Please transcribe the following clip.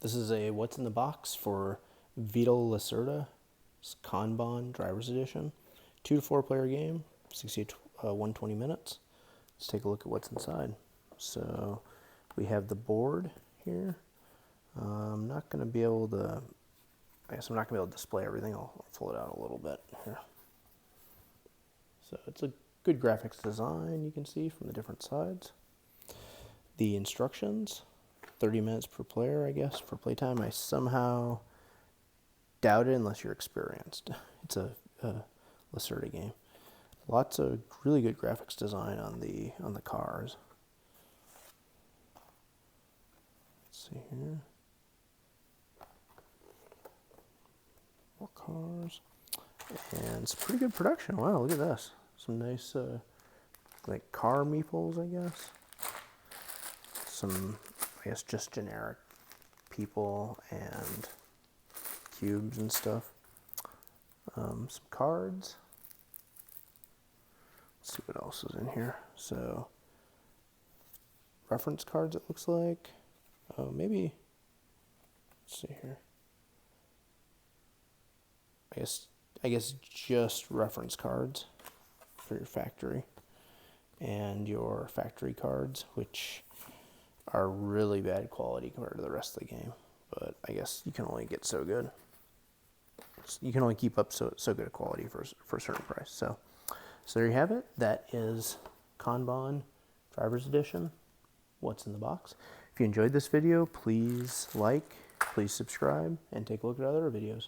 This is a what's in the box for Vita Lacerda Kanban Driver's Edition. 2 to 4 player game, 60 to 120 minutes. Let's take a look at what's inside. So we have the board here. I'm not going to be able to, I guess I'm not going to be able to display everything. I'll pull it out a little bit here. So it's a good graphics design, you can see from the different sides. The instructions, 30 minutes per player, I guess, for playtime. I somehow doubt it unless you're experienced. It's a Lacerda game. Lots of really good graphics design on the cars. Let's see here. More cars. And it's pretty good production. Wow, look at this. Some nice like car meeples, I guess. Some, I guess, just generic people and cubes and stuff. Some cards. Let's see what else is in here. So, reference cards, it looks like. Oh, maybe, let's see here. I guess just reference cards for your factory. And your factory cards, which are really bad quality compared to the rest of the game. But I guess you can only get so good. You can only keep up so good a quality for a certain price. So there you have it. That is Kanban Driver's Edition. What's in the box? If you enjoyed this video, please like, please subscribe, and take a look at other videos.